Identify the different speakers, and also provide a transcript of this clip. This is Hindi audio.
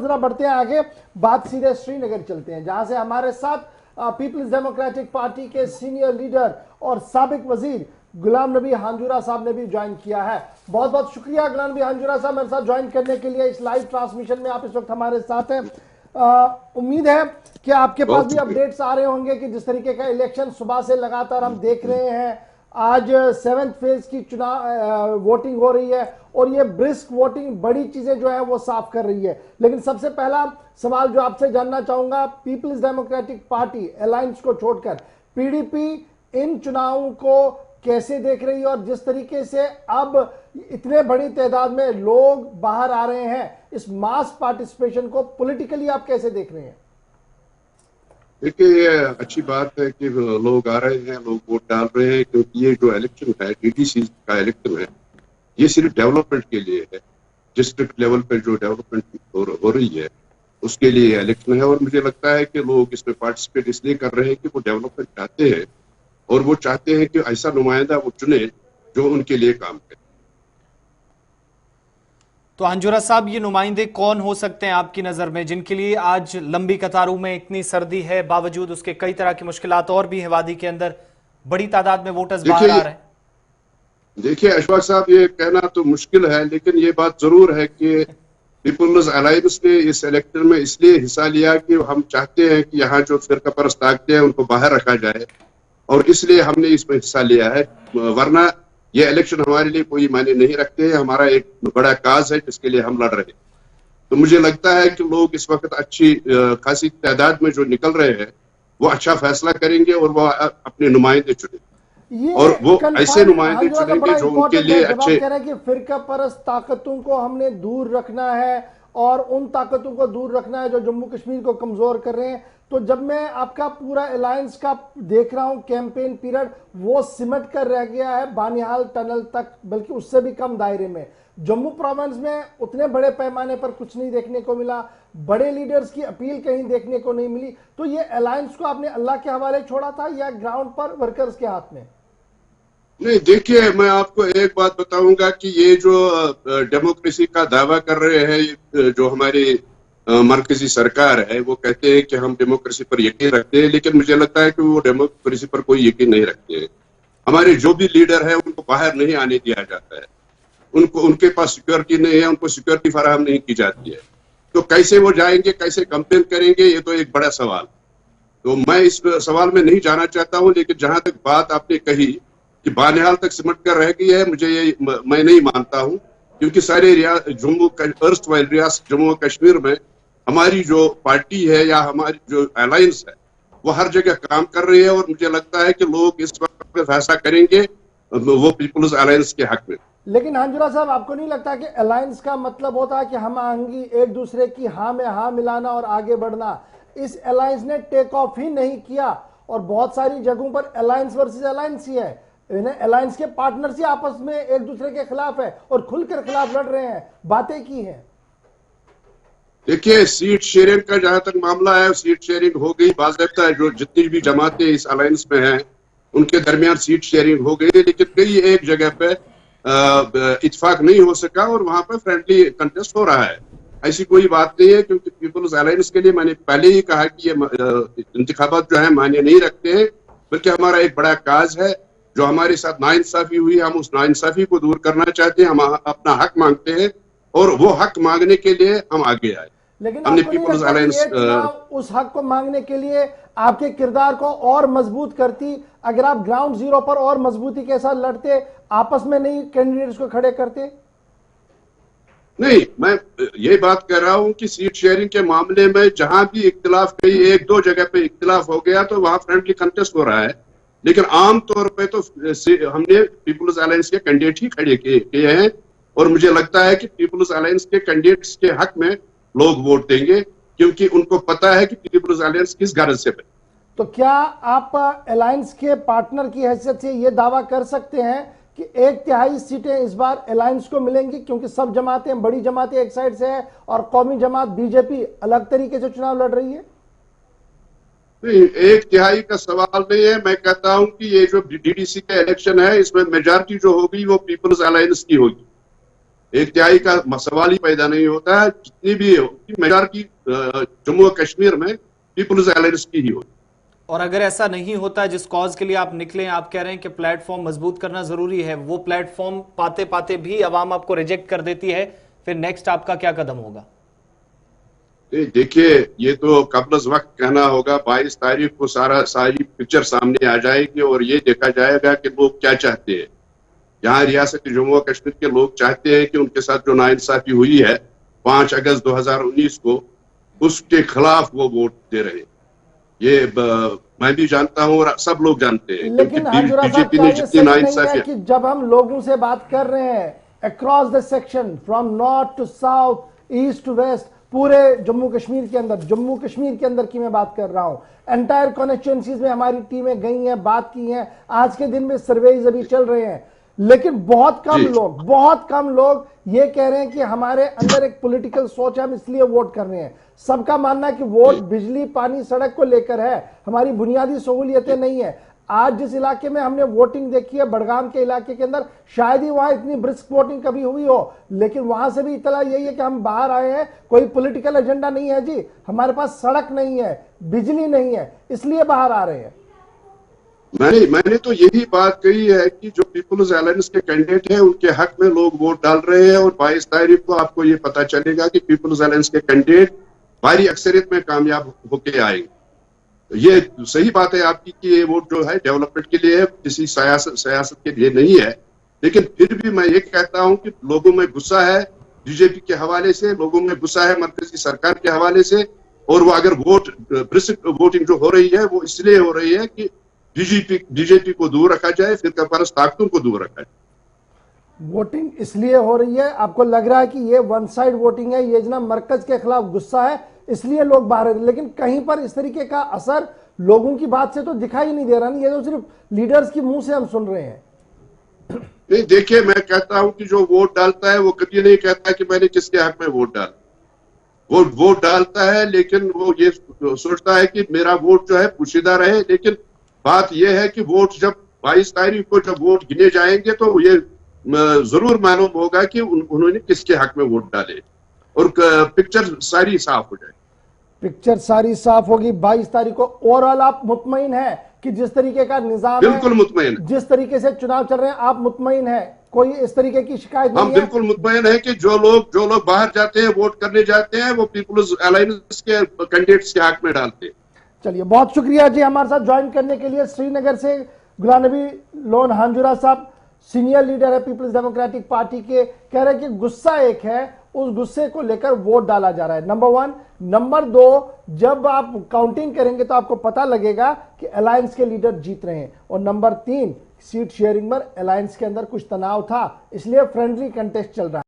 Speaker 1: जरा बढ़ते हैं आगे, बात सीधे श्रीनगर चलते हैं, जहां से हमारे साथ पीपल्स डेमोक्रेटिक पार्टी के सीनियर लीडर और साबिक वजीर गुलाम नबी हांजुरा साहब ने भी ज्वाइन किया है। बहुत बहुत शुक्रिया गुलाम नबी हांजुरा साहब मेरे साथ ज्वाइन करने के लिए। इस लाइव ट्रांसमिशन में आप इस वक्त हमारे साथ हैं। उम्मीद है कि आपके पास भी अपडेट्स आ रहे होंगे कि जिस तरीके का इलेक्शन सुबह से लगातार हम देख रहे हैं, आज 7th फेज की चुनाव वोटिंग हो रही है और ये ब्रिस्क वोटिंग बड़ी चीजें जो है वो साफ कर रही है। लेकिन सबसे पहला सवाल जो आपसे जानना चाहूंगा, पीपल्स डेमोक्रेटिक पार्टी अलायंस को छोड़कर पीडीपी इन चुनावों को कैसे देख रही है और जिस तरीके से अब इतने बड़ी तादाद में लोग बाहर आ रहे हैं, इस मास पार्टिसिपेशन को पॉलिटिकली आप कैसे देख रहे हैं?
Speaker 2: देखिए, ये अच्छी बात है कि लोग आ रहे हैं, लोग वोट डाल रहे हैं, क्योंकि ये जो इलेक्शन है, डीडीसी का इलेक्शन है, ये सिर्फ डेवलपमेंट के लिए है। डिस्ट्रिक्ट लेवल पर जो डेवलपमेंट हो रही है उसके लिए इलेक्शन है। और मुझे लगता है कि लोग इसमें पार्टिसिपेट इसलिए कर रहे हैं कि वो डेवलपमेंट चाहते हैं और वो चाहते हैं कि ऐसा नुमाइंदा वो चुने जो उनके लिए काम करे।
Speaker 3: तो हांजुरा साहब, ये नुमाइंदे कौन हो सकते हैं आपकी नजर में, जिनके लिए आज लंबी कतारों में इतनी सर्दी है, बावजूद उसके कई तरह की मुश्किलात और भी है, वादी के अंदर बड़ी तादाद में वोटर्स बाहर आ रहे हैं?
Speaker 2: देखिए अशफाक साहब, ये कहना तो मुश्किल है, लेकिन ये बात जरूर है कि पीपल्स अलायंस ने इस इलेक्शन में इसलिए हिस्सा लिया कि हम चाहते हैं कि यहाँ जो फिरका परस्त ताकतें हैं उनको बाहर रखा जाए, और इसलिए हमने इसमें हिस्सा लिया है। वरना ये इलेक्शन हमारे लिए कोई मायने नहीं रखते। हमारा एक बड़ा काज है जिसके लिए हम लड़ रहे हैं। तो मुझे लगता है कि लोग इस वक्त अच्छी खासी तादाद में जो निकल रहे हैं वो अच्छा फैसला करेंगे और वो अपने नुमाइंदे चुने, और वो ऐसे नुमाइंदे चुनेंगे जो उनके लिए अच्छे।
Speaker 1: कह रहे हैं कि फिरका परस्त ताकतों को हमने दूर रखना है और उन ताकतों को दूर रखना है जो जम्मू कश्मीर को कमजोर कर रहे हैं। तो जब मैं आपका पूरा अलायंस का देख रहा हूं कैंपेन पीरियड, वो सिमट कर रह गया है बानिहाल टनल तक, बल्कि उससे भी कम दायरे में। जम्मू प्रोविंस में उतने बड़े पैमाने पर कुछ नहीं देखने को मिला, बड़े लीडर्स की अपील कहीं देखने को नहीं मिली। तो ये अलायंस को आपने अल्लाह के हवाले छोड़ा था या ग्राउंड पर वर्कर्स के हाथ में?
Speaker 2: नहीं, देखिए मैं आपको एक बात बताऊंगा कि ये जो डेमोक्रेसी का दावा कर रहे हैं जो हमारी मरकजी सरकार है, वो कहते हैं कि हम डेमोक्रेसी पर यकीन रखते हैं, लेकिन मुझे लगता है कि वो डेमोक्रेसी पर कोई यकीन नहीं रखते हैं। हमारे जो भी लीडर है उनको बाहर नहीं आने दिया जाता है, उनके पास सिक्योरिटी नहीं है, उनको सिक्योरिटी फराहम नहीं की जाती है। तो कैसे वो जाएंगे, कैसे कंपेन करेंगे, ये तो एक बड़ा सवाल। तो मैं इस सवाल में नहीं जाना चाहता हूँ, लेकिन जहां तक बात आपने कही कि बानिहाल तक सिमट कर रह गई है, मुझे ये मैं नहीं मानता हूँ, क्योंकि सारे रियासत जम्मू कश्मीर में हमारी जो पार्टी है या हमारी जो अलायंस है वो हर जगह काम कर रही है, और मुझे लगता है कि लोग इस वक्त फैसला करेंगे वो पीपल्स अलायंस के हक में।
Speaker 1: लेकिन हांजुरा साहब, आपको नहीं लगता कि अलायंस का मतलब होता है कि हम आएंगी एक दूसरे की हाँ में हाँ मिलाना और आगे बढ़ना? इस अलायंस ने टेक ऑफ ही नहीं किया और बहुत सारी जगहों पर अलायंस वर्सेस अलायंस ही है। अलायंस के पार्टनर्स ही आपस में एक दूसरे के खिलाफ है और खुलकर खिलाफ लड़ रहे हैं, बातें की हैं।
Speaker 2: देखिए, सीट शेयरिंग का जहां तक मामला है, सीट शेयरिंग हो गई बाज़ाब्ता है। जो जितनी भी जमातें इस अलायंस में हैं उनके दरमियान सीट शेयरिंग हो गई, लेकिन कई एक जगह पे इत्तेफाक नहीं हो सका और वहां पर फ्रेंडली कंटेस्ट हो रहा है। ऐसी कोई बात नहीं है, क्योंकि पीपल्स अलायंस के लिए मैंने पहले ही कहा कि ये इंतखाबात जो है मायने नहीं रखते हैं, बल्कि हमारा एक बड़ा काज है। जो हमारे साथ नाइंसाफी हुई, हम उस नाइंसाफी को दूर करना चाहते हैं, हम अपना हक मांगते हैं और वो हक मांगने के लिए हम आगे आए।
Speaker 1: लेकिन आपको नहीं लगता कि उस हक को मांगने के लिए आपके किरदार को और मजबूत करती, अगर आप ग्राउंड जीरो पर और मजबूती के साथ लड़ते, आपस में नहीं कैंडिडेट्स को खड़े करते?
Speaker 2: नहीं, मैं ये बात कर रहा हूं कि सीट शेयरिंग के मामले में जहां भी इख्तिलाफ, कई एक दो जगह पे इख्तिलाफ हो गया तो वहां फ्रेंडली कंटेस्ट हो रहा है, लेकिन आम तौर पे तो हमने पीपल्स अलायंस के कैंडिडेट ही खड़े किए हैं, और मुझे लगता है कि पीपल्स अलायंस के कैंडिडेट्स के हक में लोग वोट देंगे, क्योंकि उनको पता है कि पीपल्स अलायंस किस गर्ज से है।
Speaker 1: तो क्या आप अलायंस के पार्टनर की हैसियत से यह दावा कर सकते हैं कि 1/3 सीटें इस बार अलायंस को मिलेंगी, क्योंकि सब जमातें, बड़ी जमातें एक साइड से है और कौमी जमात बीजेपी अलग तरीके से चुनाव लड़ रही है?
Speaker 2: नहीं, 1/3 का सवाल नहीं है। मैं कहता हूं कि ये जो डीडीसी का इलेक्शन है, इसमें मेजॉरिटी जो होगी वो पीपल्स अलायंस की होगी। एक तिहाई का सवाल ही पैदा नहीं होता है। जितनी भी मेजॉरिटी जम्मू और कश्मीर में पीपुल्स अलायंस की ही होती।
Speaker 3: और अगर ऐसा नहीं होता जिस कॉज के लिए आप निकले, आप कह रहे हैं कि प्लेटफॉर्म मजबूत करना जरूरी है, वो प्लेटफॉर्म पाते पाते भी अवाम आपको रिजेक्ट कर देती है, फिर नेक्स्ट आपका क्या कदम होगा?
Speaker 2: देखिए, ये तो कब्ल वक्त कहना होगा। 22 तारीख को सारी पिक्चर सामने आ जाएगी और ये देखा जाएगा कि लोग क्या चाहते हैं। यहाँ रियासत जम्मू और कश्मीर के लोग चाहते हैं कि उनके साथ जो नाइंसाफी हुई है 5 अगस्त 2019 को, उसके खिलाफ वो वोट दे रहे हैं। ये मैं भी जानता हूँ और सब लोग जानते हैं।
Speaker 1: लेकिन हाजुरा साहब,
Speaker 2: बीजेपी
Speaker 1: क्या
Speaker 2: ने
Speaker 1: ये
Speaker 2: जितनी
Speaker 1: सच नहीं है
Speaker 2: नाइंसाफी,
Speaker 1: कि जब हम लोगों से बात कर रहे हैं across the section, from north to south, east to west, पूरे जम्मू कश्मीर के अंदर की मैं बात कर रहा हूं, एंटायर कॉन्स्टिट्यूएंसीज में हमारी टीमें गई हैं, बात की हैं, आज के दिन में सर्वेज अभी चल रहे हैं, लेकिन बहुत कम लोग ये कह रहे हैं कि हमारे अंदर एक पॉलिटिकल सोच है, हम इसलिए वोट कर रहे हैं। सबका मानना है कि वोट बिजली, पानी, सड़क को लेकर है, हमारी बुनियादी सहूलियतें नहीं है। आज जिस इलाके में हमने वोटिंग देखी है, बड़गाम के इलाके के अंदर, शायद ही वहां इतनी ब्रिस्क वोटिंग कभी हुई हो, लेकिन वहां से भी इतला यही है कि हम बाहर आए हैं, कोई पॉलिटिकल एजेंडा नहीं है जी, हमारे पास सड़क नहीं है, बिजली नहीं है, इसलिए बाहर आ रहे हैं।
Speaker 2: मैंने तो यही बात कही है कि जो पीपुल्स अलायंस के कैंडिडेट हैं उनके हक में लोग वोट डाल रहे हैं और 22 तारीख को आपको ये पता चलेगा कि पीपुल्स अलायंस के कैंडिडेट भारी अक्सरियत में कामयाब होके आएंगे। ये सही बात है आपकी कि ये वोट जो है डेवलपमेंट के लिए है, किसी सियासत के लिए नहीं है। लेकिन फिर भी मैं ये कहता हूं कि लोगों में गुस्सा है बीजेपी के हवाले से, लोगों में गुस्सा है मरकजी सरकार के हवाले से, और वो अगर वोटिंग जो हो रही है वो इसलिए हो रही है कि बीजेपी को दूर रखा जाए, फिर परस्त ताकतों को दूर रखा जाए।
Speaker 1: वोटिंग इसलिए हो रही है, आपको लग रहा है कि ये वन साइड वोटिंग है, ये जना मरकज के खिलाफ गुस्सा है, इसलिए लोग बाहर हैं, लेकिन कहीं पर इस तरीके का असर लोगों की बात से तो दिखाई नहीं दे रहा। नहीं, ये तो सिर्फ लीडर्स की मुंह से हम सुन रहे हैं।
Speaker 2: नहीं, देखिए, मैं कहता हूं कि जो वोट डालता है वो कभी नहीं कहता कि मैंने किसके हक में वोट डाला। वो वोट डालता है लेकिन वो ये सोचता है कि मेरा वोट जो है पोशीदा रहे। लेकिन बात यह है कि वोट जब 22 तारीख को जब वोट गिने जाएंगे तो ये जरूर मालूम होगा कि उन्होंने किसके हक में वोट डाले और पिक्चर सारी साफ हो जाए।
Speaker 1: पिक्चर सारी साफ होगी 22 तारीख को। ओवरऑल आप मुतमईन है कि जिस तरीके का निजाम
Speaker 2: बिल्कुल
Speaker 1: है,
Speaker 2: मुतमईन,
Speaker 1: जिस तरीके से चुनाव चल रहे हैं, आप मुतमईन है, कोई इस तरीके की शिकायत नहीं
Speaker 2: हम
Speaker 1: है?
Speaker 2: बिल्कुल मुतमईन है कि जो लोग बाहर जाते हैं, वोट करने जाते हैं, वो पीपुल्स अलायंस के कैंडिडेट्स के हक में डालते हैं।
Speaker 1: चलिए, बहुत शुक्रिया जी हमारे साथ ज्वाइन करने के लिए। श्रीनगर से गुलाम नबी लोन हांजुरा साहब, सीनियर लीडर है पीपल्स डेमोक्रेटिक पार्टी के, कह रहे हैं कि गुस्सा एक है, उस गुस्से को लेकर वोट डाला जा रहा है, नंबर 1। नंबर 2, जब आप काउंटिंग करेंगे तो आपको पता लगेगा कि अलायंस के लीडर जीत रहे हैं। और नंबर 3, सीट शेयरिंग पर अलायंस के अंदर कुछ तनाव था, इसलिए फ्रेंडली कंटेस्ट चल रहा है।